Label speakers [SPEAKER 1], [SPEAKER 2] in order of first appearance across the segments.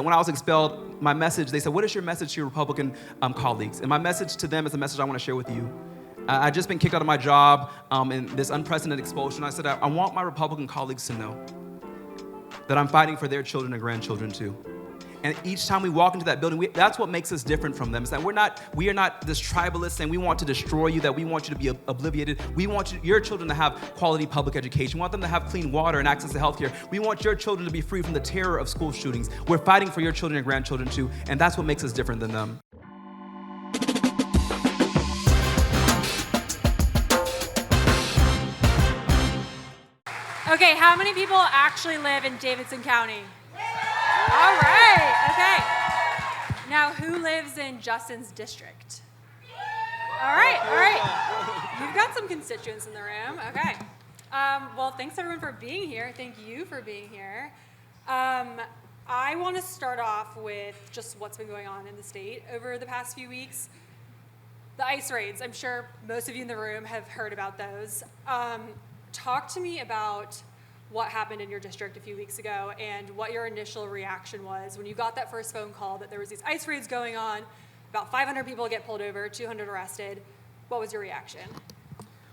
[SPEAKER 1] when I was expelled, my message, they said, what is your message to your Republican colleagues? And my message to them is a message I want to share with you. I'd just been kicked out of my job in this unprecedented expulsion. I said, I want my Republican colleagues to know that I'm fighting for their children and grandchildren too. And each time we walk into that building, that's what makes us different from them. Is that we are not this tribalist saying we want to destroy you, that we want you to be obliviated. We want your children to have quality public education. We want them to have clean water and access to healthcare. We want your children to be free from the terror of school shootings. We're fighting for your children and grandchildren too, and that's what makes us different than them.
[SPEAKER 2] Okay, how many people actually live in Davidson County? All right, okay. Now, who lives in Justin's district? All right. You've got some constituents in the room. Okay. Well, thanks everyone for being here. Thank you for being here. I want to start off with just what's been going on in the state over the past few weeks. The ICE raids, I'm sure most of you in the room have heard about those. Talk to me about what happened in your district a few weeks ago and what your initial reaction was when you got that first phone call that there was these ICE raids going on, about 500 people get pulled over, 200 arrested. What was your reaction?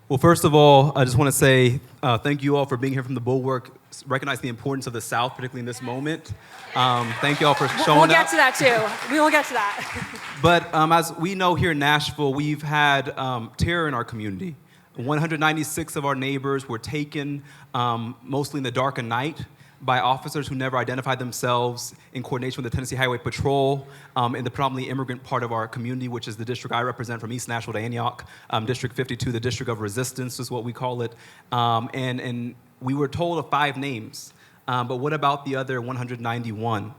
[SPEAKER 1] Well, first of all, I just want to say thank you all for being here from the Bulwark. Recognize the importance of the South, particularly in this moment. Thank you all for showing up.
[SPEAKER 2] We'll get to that too. We will get to that.
[SPEAKER 1] But as we know here in Nashville, we've had terror in our community. 196 of our neighbors were taken, mostly in the dark of night, by officers who never identified themselves in coordination with the Tennessee Highway Patrol in the predominantly immigrant part of our community, which is the district I represent from East Nashville to Antioch. District 52, the District of Resistance is what we call it. And we were told of 5 names, but what about the other 191?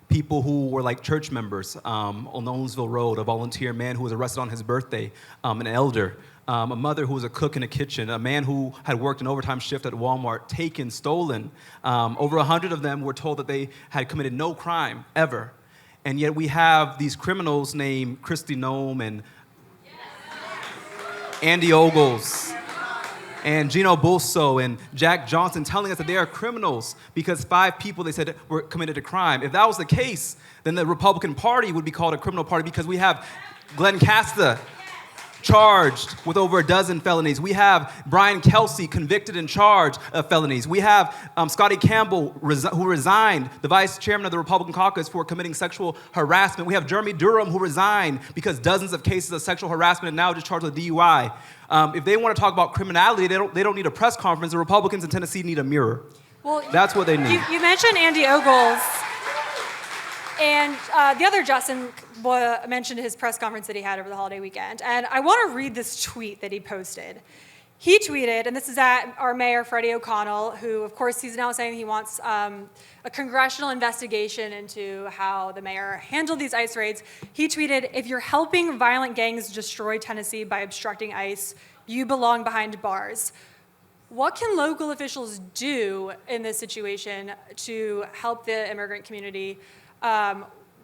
[SPEAKER 1] People who were like church members on Owensville Road, a volunteer man who was arrested on his birthday, an elder, a mother who was a cook in a kitchen, a man who had worked an overtime shift at Walmart, taken, stolen. Over 100 of them were told that they had committed no crime ever. And yet we have these criminals named Kristi Noem and Andy Ogles and Gino Bulso and Jack Johnson telling us that they are criminals because 5 people they said were committed a crime. If that was the case, then the Republican Party would be called a criminal party because we have Glenn Casta charged with over a dozen felonies. We have Brian Kelsey convicted and charged of felonies. We have Scotty Campbell, who resigned, the vice chairman of the Republican caucus, for committing sexual harassment. We have Jeremy Durham, who resigned because dozens of cases of sexual harassment and now just charged with DUI. If they want to talk about criminality, they don't need a press conference. The Republicans in Tennessee need a mirror. Well, that's what they need.
[SPEAKER 2] You mentioned Andy Ogles. And the other Justin mentioned his press conference that he had over the holiday weekend. And I want to read this tweet that he posted. He tweeted, and this is at our mayor, Freddie O'Connell, who, of course, he's now saying he wants a congressional investigation into how the mayor handled these ICE raids. He tweeted, "If you're helping violent gangs destroy Tennessee by obstructing ICE, you belong behind bars." What can local officials do in this situation to help the immigrant community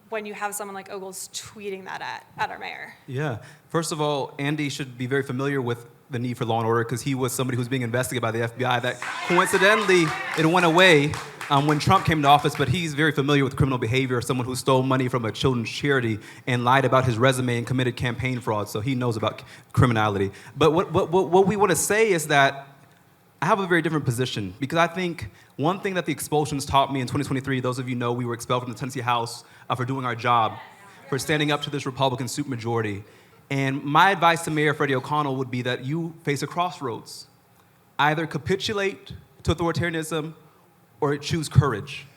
[SPEAKER 2] when you have someone like Ogles tweeting that at our mayor?
[SPEAKER 1] Yeah. First of all, Andy should be very familiar with the need for law and order because he was somebody who's being investigated by the FBI that coincidentally, it went away when Trump came to office, but he's very familiar with criminal behavior, someone who stole money from a children's charity and lied about his resume and committed campaign fraud, so he knows about criminality. But what we want to say is that I have a very different position because I think one thing that the expulsions taught me in 2023, those of you know we were expelled from the Tennessee House for doing our job, for standing up to this Republican supermajority. And my advice to Mayor Freddie O'Connell would be that you face a crossroads. Either capitulate to authoritarianism or choose courage.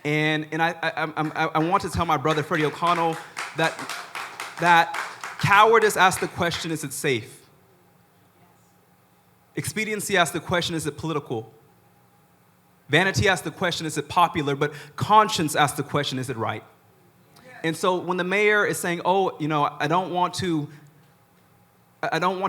[SPEAKER 1] And I want to tell my brother Freddie O'Connell that cowardice asks the question, is it safe? Expediency asks the question, is it political? Vanity asks the question, is it popular? But conscience asks the question, is it right? And so when the mayor is saying, oh, you know, I don't want to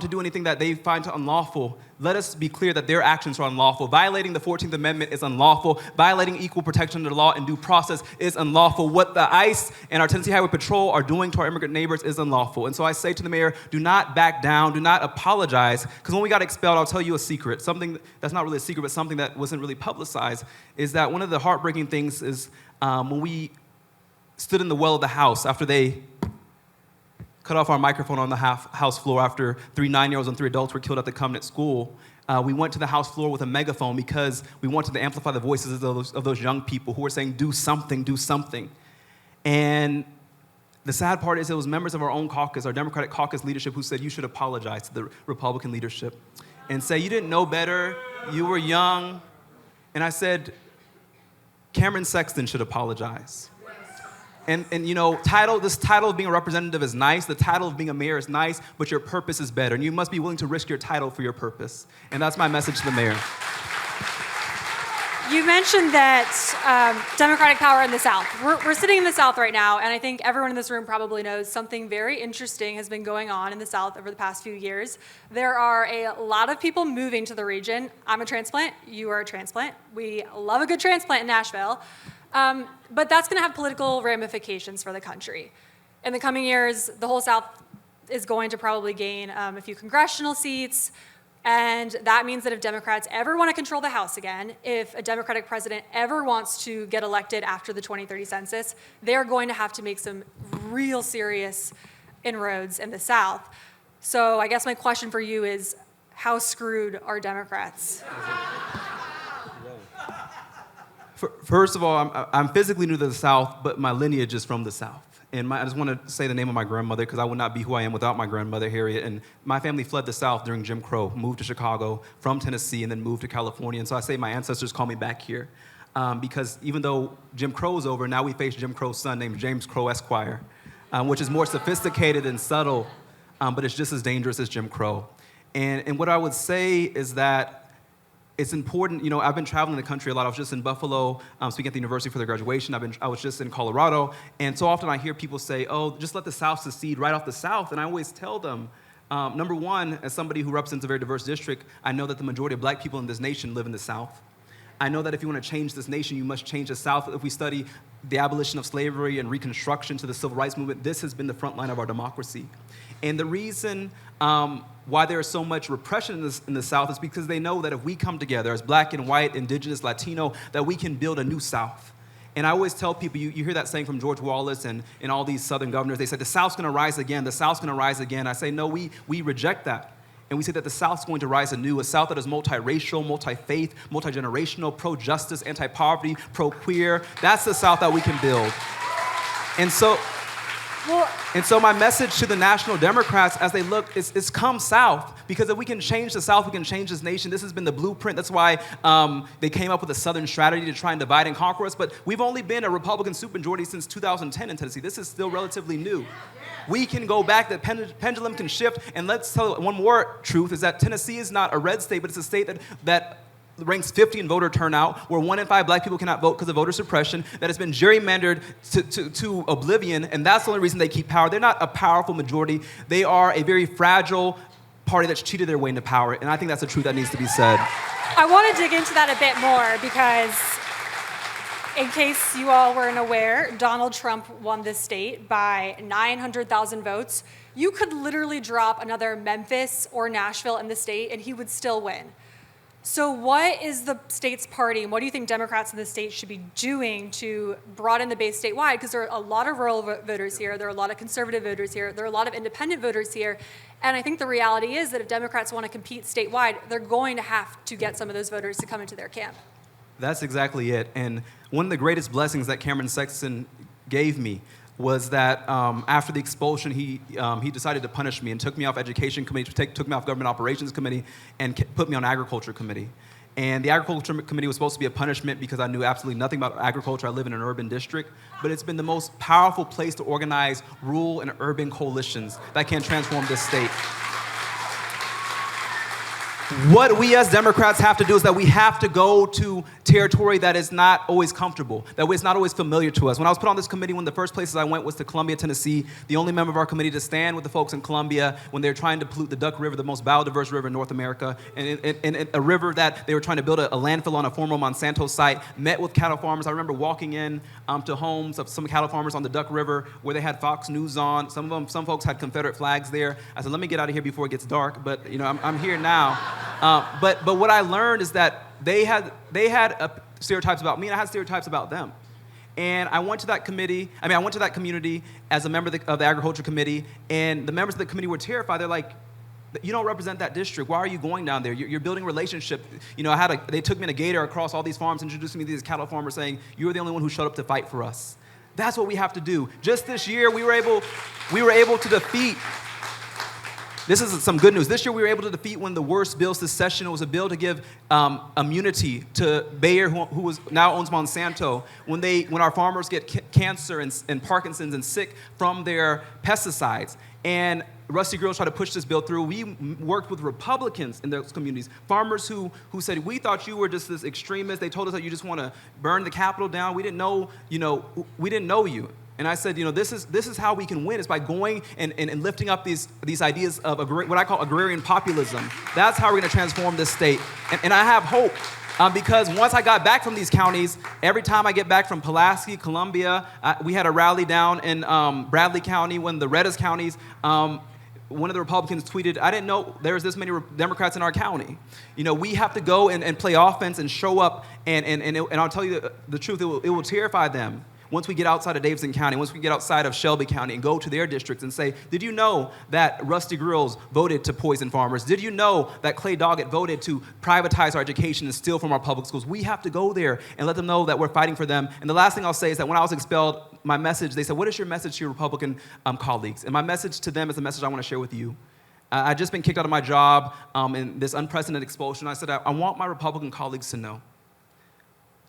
[SPEAKER 1] do anything that they find unlawful, let us be clear that their actions are unlawful. Violating the 14th Amendment is unlawful. Violating equal protection under the law and due process is unlawful. What the ICE and our Tennessee Highway Patrol are doing to our immigrant neighbors is unlawful. And so I say to the mayor, do not back down, do not apologize, because when we got expelled, I'll tell you a secret, something that's not really a secret, but something that wasn't really publicized, is that one of the heartbreaking things is when we stood in the well of the House after they cut off our microphone on the House floor after 3 9-year-olds and 3 adults were killed at the Covenant School. We went to the House floor with a megaphone because we wanted to amplify the voices of those young people who were saying, do something, do something. And the sad part is it was members of our own caucus, our Democratic caucus leadership, who said you should apologize to the Republican leadership and say you didn't know better, you were young. And I said, Cameron Sexton should apologize. And you know, this title of being a representative is nice, the title of being a mayor is nice, but your purpose is better. And you must be willing to risk your title for your purpose. And that's my message to the mayor.
[SPEAKER 2] You mentioned that Democratic power in the South. We're sitting in the South right now, and I think everyone in this room probably knows something very interesting has been going on in the South over the past few years. There are a lot of people moving to the region. I'm a transplant. You are a transplant. We love a good transplant in Nashville. But that's going to have political ramifications for the country. In the coming years, the whole South is going to probably gain a few congressional seats. And that means that if Democrats ever want to control the House again, if a Democratic president ever wants to get elected after the 2030 census, they're going to have to make some real serious inroads in the South. So I guess my question for you is, how screwed are Democrats?
[SPEAKER 1] First of all, I'm physically new to the South, but my lineage is from the South. And I just want to say the name of my grandmother because I would not be who I am without my grandmother, Harriet. And my family fled the South during Jim Crow, moved to Chicago from Tennessee, and then moved to California. And so I say my ancestors call me back here because even though Jim Crow is over, now we face Jim Crow's son named James Crow Esquire, which is more sophisticated and subtle, but it's just as dangerous as Jim Crow. And what I would say is that it's important, you know, I've been traveling the country a lot. I was just in Buffalo speaking at the university for their graduation. I was just in Colorado. And so often I hear people say, oh, just let the South secede right off the South. And I always tell them, number one, as somebody who represents a very diverse district, I know that the majority of black people in this nation live in the South. I know that if you want to change this nation, you must change the South. If we study the abolition of slavery and Reconstruction to the Civil Rights Movement, this has been the front line of our democracy. And the reason why there is so much repression in the South is because they know that if we come together as black and white, indigenous, Latino, that we can build a new South. And I always tell people, you hear that saying from George Wallace and all these Southern governors, they say, the South's going to rise again, the South's going to rise again. I say, no, we reject that. And we say that the South's going to rise anew, a South that is multiracial, multi-faith, multi-generational, pro-justice, anti-poverty, pro-queer. That's the South that we can build. And so my message to the national Democrats as they look is come South, because if we can change the South, we can change this nation. This has been the blueprint. That's why they came up with a Southern strategy to try and divide and conquer us. But we've only been a Republican supermajority since 2010 in Tennessee. This is still relatively new. We can go back, the pendulum can shift, and let's tell one more truth, is that Tennessee is not a red state, but it's a state that ranks 50 in voter turnout, where 1 in 5 black people cannot vote because of voter suppression, that has been gerrymandered to oblivion, and that's the only reason they keep power. They're not a powerful majority. They are a very fragile party that's cheated their way into power, and I think that's a truth that needs to be said.
[SPEAKER 2] I want to dig into that a bit more because, in case you all weren't aware, Donald Trump won this state by 900,000 votes. You could literally drop another Memphis or Nashville in the state, and he would still win. So what is the state's party, and what do you think Democrats in the state should be doing to broaden the base statewide? Because there are a lot of rural voters here, there are a lot of conservative voters here, there are a lot of independent voters here, and I think the reality is that if Democrats want to compete statewide, they're going to have to get some of those voters to come into their camp.
[SPEAKER 1] That's exactly it. And one of the greatest blessings that Cameron Sexton gave me was that after the expulsion, he decided to punish me and took me off education committee, took me off government operations committee, and put me on agriculture committee. And the agriculture committee was supposed to be a punishment because I knew absolutely nothing about agriculture. I live in an urban district, but it's been the most powerful place to organize rural and urban coalitions that can transform this state. What we as Democrats have to do is that we have to go to territory that is not always comfortable, that is not always familiar to us. When I was put on this committee, one of the first places I went was to Columbia, Tennessee, the only member of our committee to stand with the folks in Columbia when they were trying to pollute the Duck River, the most biodiverse river in North America, and a river that they were trying to build a landfill on a former Monsanto site, met with cattle farmers. I remember walking in to homes of some cattle farmers on the Duck River where they had Fox News on. Some folks had Confederate flags there. I said, let me get out of here before it gets dark, but I'm here now. But what I learned is that they had stereotypes about me, and I had stereotypes about them. And I went to that community as a member of the agriculture committee, and the members of the committee were terrified. They're like, you don't represent that district. Why are you going down there? You're building relationship. They took me in a gator across all these farms, introducing me to these cattle farmers, saying, you're the only one who showed up to fight for us. That's what we have to do. Just this year, we were able to defeat. This is some good news. This year, we were able to defeat one of the worst bills this session. It was a bill to give immunity to Bayer, who now owns Monsanto, when our farmers get cancer and Parkinson's and sick from their pesticides. And Rusty Grills tried to push this bill through. We worked with Republicans in those communities, farmers who said, we thought you were just this extremist. They told us that you just want to burn the Capitol down. We didn't know you. And I said, this is how we can win. It's by going and lifting up these ideas of what I call agrarian populism. That's how we're going to transform this state. And I have hope. Because once I got back from these counties, every time I get back from Pulaski, Columbia, we had a rally down in Bradley County, one of the reddest counties. One of the Republicans tweeted, I didn't know there was this many Democrats in our county. We have to go and play offense and show up, and I'll tell you the truth, it will terrify them. Once we get outside of Davidson County, once we get outside of Shelby County and go to their districts and say, did you know that Rusty Grills voted to poison farmers? Did you know that Clay Doggett voted to privatize our education and steal from our public schools? We have to go there and let them know that we're fighting for them. And the last thing I'll say is that when I was expelled, my message, they said, what is your message to your Republican colleagues? And my message to them is the message I want to share with you. I'd just been kicked out of my job in this unprecedented expulsion. I said, I want my Republican colleagues to know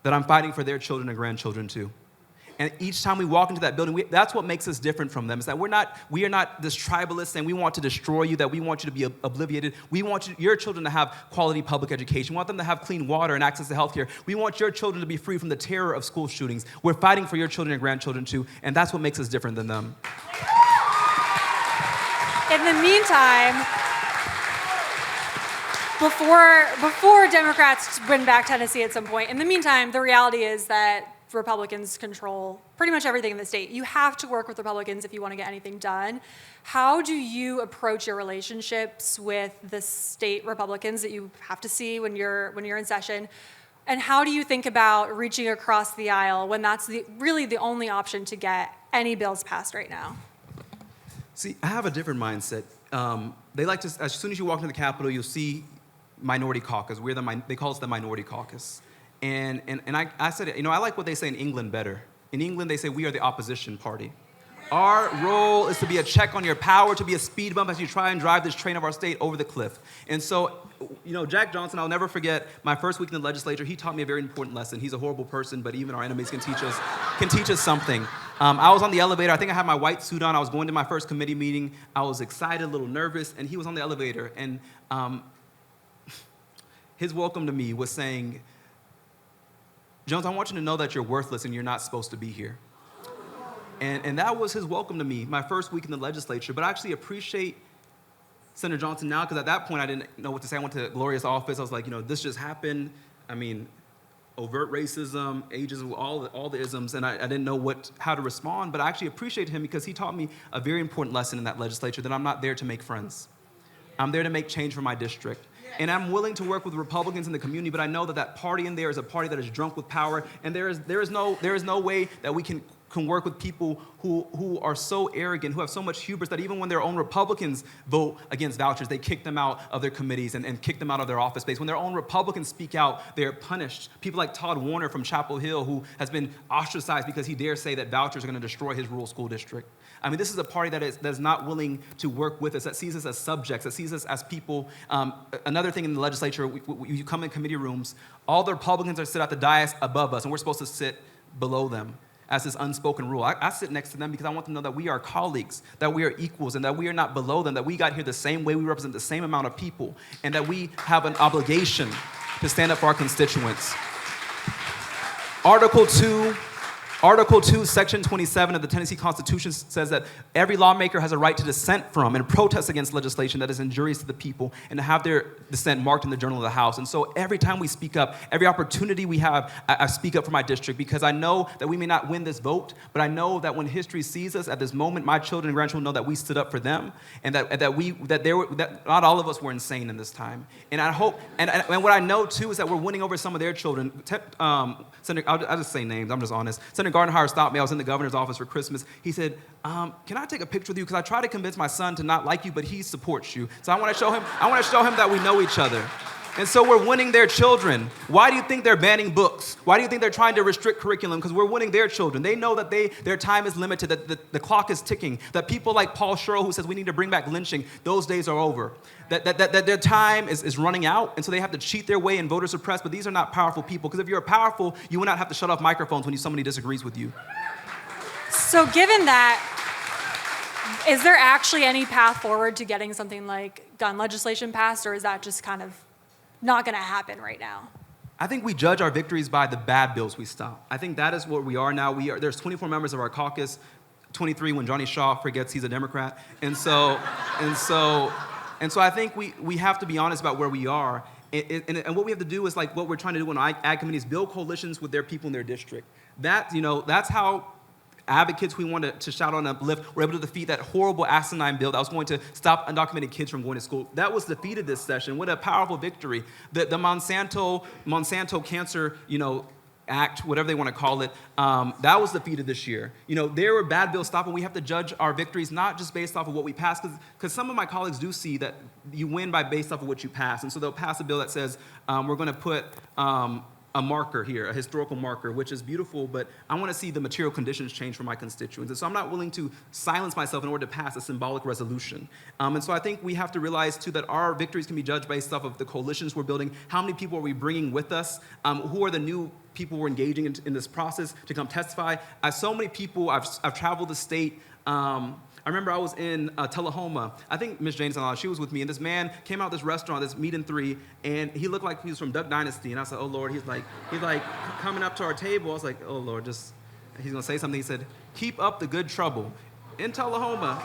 [SPEAKER 1] that I'm fighting for their children and grandchildren too. And each time we walk into that building, that's what makes us different from them, is that we are not this tribalist saying we want to destroy you, that we want you to be obliviated. We want your children to have quality public education. We want them to have clean water and access to health care. We want your children to be free from the terror of school shootings. We're fighting for your children and grandchildren too, and that's what makes us different than them.
[SPEAKER 2] In the meantime, before Democrats win back Tennessee at some point, in the meantime, the reality is that Republicans control pretty much everything in the state. You have to work with Republicans if you want to get anything done. How do you approach your relationships with the state Republicans that you have to see when you're in session? And how do you think about reaching across the aisle when that's really the only option to get any bills passed right now?
[SPEAKER 1] See, I have a different mindset. They like to, as soon as you walk into the Capitol, you'll see minority caucus. They call us the minority caucus. And I said, I like what they say in England better. In England, they say we are the opposition party. Our role is to be a check on your power, to be a speed bump as you try and drive this train of our state over the cliff. And so, Jack Johnson, I'll never forget my first week in the legislature. He taught me a very important lesson. He's a horrible person, but even our enemies can teach us something. I was on the elevator. I think I had my white suit on. I was going to my first committee meeting. I was excited, a little nervous, and he was on the elevator. And his welcome to me was saying, Jones, I want you to know that you're worthless and you're not supposed to be here. And that was his welcome to me, my first week in the legislature. But I actually appreciate Senator Johnson now, because at that point I didn't know what to say. I went to Gloria's office. I was like, this just happened. Overt racism, ageism, all the isms, and I didn't know how to respond. But I actually appreciate him because he taught me a very important lesson in that legislature, that I'm not there to make friends. I'm there to make change for my district. And I'm willing to work with Republicans in the community, but I know that party in there is a party that is drunk with power, and there is no way that we can work with people who are so arrogant, who have so much hubris that even when their own Republicans vote against vouchers, they kick them out of their committees and kick them out of their office space. When their own Republicans speak out, they're punished. People like Todd Warner from Chapel Hill, who has been ostracized because he dares say that vouchers are going to destroy his rural school district. This is a party that is not willing to work with us, that sees us as subjects, that sees us as people. Another thing in the legislature, you come in committee rooms, all the Republicans are sit at the dais above us, and we're supposed to sit below them as this unspoken rule. I sit next to them because I want them to know that we are colleagues, that we are equals, and that we are not below them, that we got here the same way, we represent the same amount of people, and that we have an obligation to stand up for our constituents. Article 2, Section 27 of the Tennessee Constitution says that every lawmaker has a right to dissent from and protest against legislation that is injurious to the people, and to have their dissent marked in the Journal of the House. And so every time we speak up, every opportunity we have, I speak up for my district, because I know that we may not win this vote, but I know that when history sees us at this moment, my children and grandchildren know that we stood up for them, and that not all of us were insane in this time. And I hope, and what I know too is that we're winning over some of their children. I'll just say names, I'm just honest. Senator Gardenhire stopped me. I was in the governor's office for Christmas. He said, can I take a picture with you? Because I try to convince my son to not like you, but he supports you. So I want to show him that we know each other. And so we're winning their children. Why do you think they're banning books? Why do you think they're trying to restrict curriculum? Because we're winning their children. They know that their time is limited, that the clock is ticking, that people like Paul Sherrill, who says we need to bring back lynching, those days are over, that their time is running out, and so they have to cheat their way and voter suppress, but these are not powerful people, because if you're powerful, you would not have to shut off microphones when somebody disagrees with you.
[SPEAKER 2] So given that, is there actually any path forward to getting something like gun legislation passed, or is that just kind of not going to happen right now?
[SPEAKER 1] I think we judge our victories by the bad bills we stop. I think that is what we are now. There's 24 members of our caucus, 23 when Johnny Shaw forgets he's a Democrat. And so I think we have to be honest about where we are. And what we have to do is like what we're trying to do in ag committees, build coalitions with their people in their district. That's how advocates we wanted to shout on and uplift were able to defeat that horrible asinine bill that was going to stop undocumented kids from going to school. That was defeated this session. What a powerful victory. The Monsanto Cancer, Act, whatever they want to call it, that was defeated this year. There were bad bills stopped, and we have to judge our victories not just based off of what we pass, because some of my colleagues do see that you win based off of what you pass, and so they'll pass a bill that says we're going to put a marker here, a historical marker, which is beautiful, but I want to see the material conditions change for my constituents. And so I'm not willing to silence myself in order to pass a symbolic resolution. And so I think we have to realize, too, that our victories can be judged based off of the coalitions we're building. How many people are we bringing with us? Who are the new people we're engaging in this process to come testify? So many people, I've traveled the state. I remember I was in Tullahoma. I think Miss Jane's on, she was with me, and this man came out of this restaurant, this Meat and Three, and he looked like he was from Duck Dynasty. And I said, oh Lord, he's like coming up to our table. I was like, oh Lord, he's gonna say something. He said, keep up the good trouble. In Tullahoma.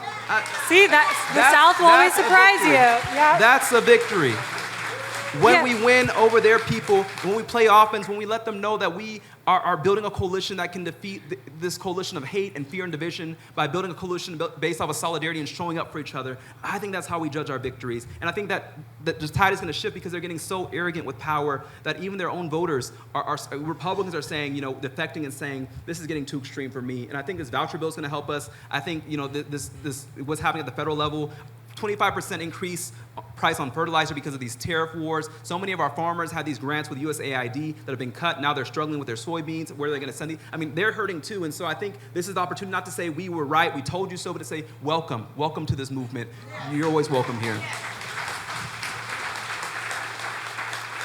[SPEAKER 2] See, the South will always surprise you. Yeah.
[SPEAKER 1] That's a victory. When we win over their people, when we play offense, when we let them know that we are building a coalition that can defeat this coalition of hate and fear and division by building a coalition based off of solidarity and showing up for each other, I think that's how we judge our victories. And I think that the tide is going to shift because they're getting so arrogant with power that even their own voters, Republicans are saying, defecting and saying, this is getting too extreme for me. And I think this voucher bill is going to help us. I think, this what's happening at the federal level, 25% increase price on fertilizer because of these tariff wars. So many of our farmers had these grants with USAID that have been cut. Now they're struggling with their soybeans. Where are they going to send these? I mean, they're hurting too. And so I think this is the opportunity not to say we were right, we told you so, but to say welcome to this movement. You're always welcome here.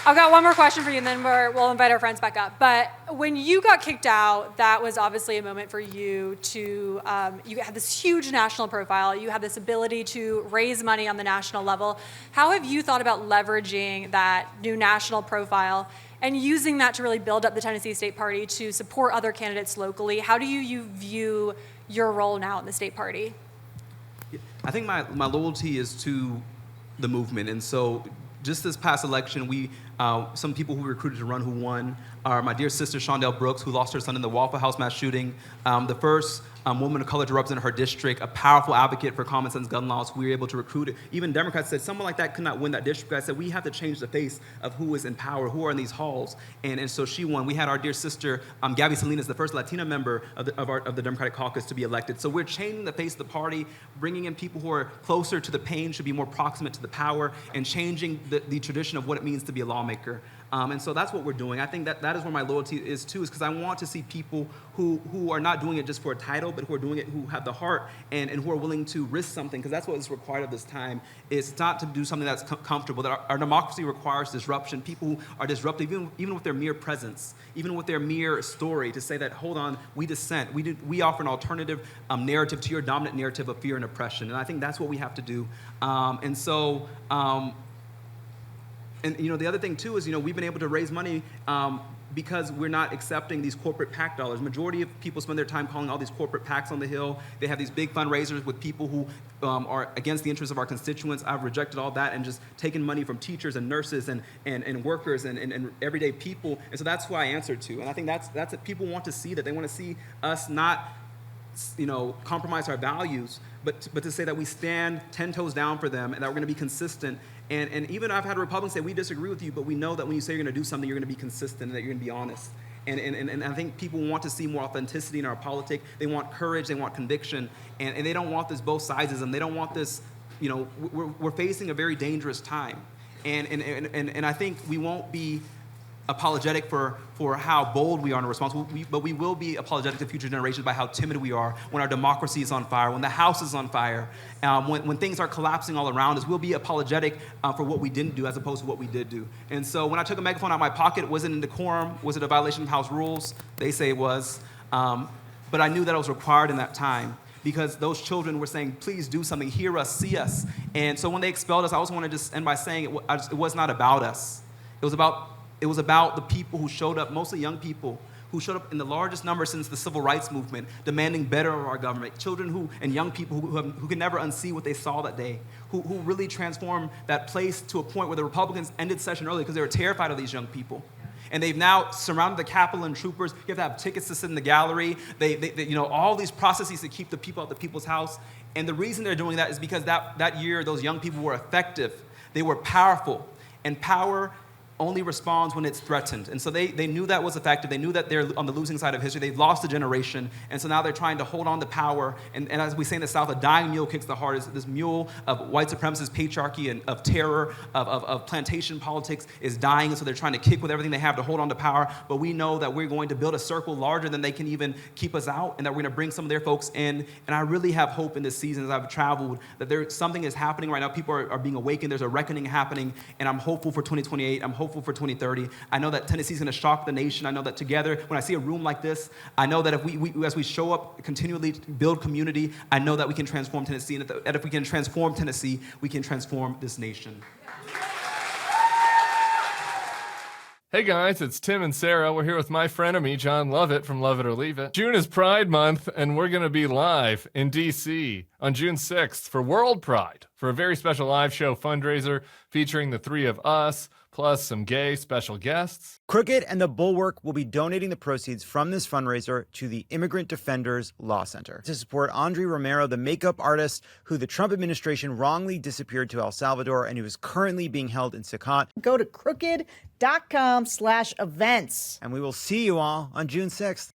[SPEAKER 2] I've got one more question for you, and then we'll invite our friends back up. But when you got kicked out, that was obviously a moment for you to, you had this huge national profile. You had this ability to raise money on the national level. How have you thought about leveraging that new national profile and using that to really build up the Tennessee State Party to support other candidates locally? How do you view your role now in the state party?
[SPEAKER 1] I think my loyalty is to the movement. And so just this past election, some people who we recruited to run who won are my dear sister, Shondell Brooks, who lost her son in the Waffle House mass shooting, the first woman of color to represent her district, a powerful advocate for common sense gun laws. We were able to recruit it. Even Democrats said someone like that could not win that district. I said we have to change the face of who is in power, who are in these halls, and so she won. We had our dear sister, Gabby Salinas, the first Latina member of the Democratic caucus to be elected. So we're changing the face of the party, bringing in people who are closer to the pain, should be more proximate to the power, and changing the tradition of what it means to be a lawmaker. And so that's what we're doing. I think that is where my loyalty is too, is because I want to see people who are not doing it just for a title, but who are doing it, who have the heart and who are willing to risk something, because that's what is required of this time. It's not to do something that's comfortable. That our democracy requires disruption. People who are disruptive, even with their mere presence, even with their mere story, to say that, hold on, we dissent. We offer an alternative narrative to your dominant narrative of fear and oppression. And I think that's what we have to do. And the other thing too is we've been able to raise money because we're not accepting these corporate PAC dollars. Majority of people spend their time calling all these corporate PACs on the Hill. They have these big fundraisers with people who are against the interests of our constituents. I've rejected all that and just taken money from teachers and nurses and workers and everyday people. And so that's who I answer to. And I think that's what people want to see, that they want to see us not compromise our values, but to say that we stand 10 toes down for them and that we're going to be consistent. And even I've had Republicans say, we disagree with you, but we know that when you say you're going to do something, you're going to be consistent and that you're going to be honest. And I think people want to see more authenticity in our politics. They want courage, they want conviction, and they don't want this both sidesism. They don't want this, we're facing a very dangerous time. And I think we won't be apologetic for how bold we are in our response, but we will be apologetic to future generations by how timid we are when our democracy is on fire, when the House is on fire, when things are collapsing all around us. We'll be apologetic for what we didn't do as opposed to what we did do. And so when I took a megaphone out of my pocket, was it in decorum? Was it a violation of House rules? They say it was. But I knew that it was required in that time, because those children were saying, please do something, hear us, see us. And so when they expelled us, I also want to just end by saying it was not about us. It was about the people who showed up, mostly young people, who showed up in the largest number since the civil rights movement, demanding better of our government. Children and young people who can never unsee what they saw that day, who really transformed that place to a point where the Republicans ended session early because they were terrified of these young people. And they've now surrounded the Capitol and troopers. You have to have tickets to sit in the gallery. They all these processes to keep the people out the people's house. And the reason they're doing that is because that year, those young people were effective. They were powerful. And power only responds when it's threatened. And so they knew that was effective. They knew that they're on the losing side of history. They've lost a generation. And so now they're trying to hold on to power. And as we say in the South, a dying mule kicks the hardest. This mule of white supremacist patriarchy and of terror, of plantation politics is dying. And so they're trying to kick with everything they have to hold on to power. But we know that we're going to build a circle larger than they can even keep us out, and that we're going to bring some of their folks in. And I really have hope in this season as I've traveled that something is happening right now. People are being awakened. There's a reckoning happening. And I'm hopeful for 2028. I'm hopeful for 2030. I know that Tennessee's going to shock the nation. I know that together, when I see a room like this, I know that if we as we show up, continually build community, I know that we can transform Tennessee. And that if we can transform Tennessee, we can transform this nation.
[SPEAKER 3] Hey guys, it's Tim and Sarah. We're here with my frenemy, John Lovett from Love It or Leave It. June is Pride Month, and we're going to be live in D.C. on June 6th for World Pride for a very special live show fundraiser featuring the three of us, plus some gay special guests.
[SPEAKER 4] Crooked and the Bulwark will be donating the proceeds from this fundraiser to the Immigrant Defenders Law Center to support Andre Romero, the makeup artist who the Trump administration wrongly disappeared to El Salvador and who is currently being held in Secot.
[SPEAKER 5] Go to crooked.com/events.
[SPEAKER 4] And we will see you all on June 6th.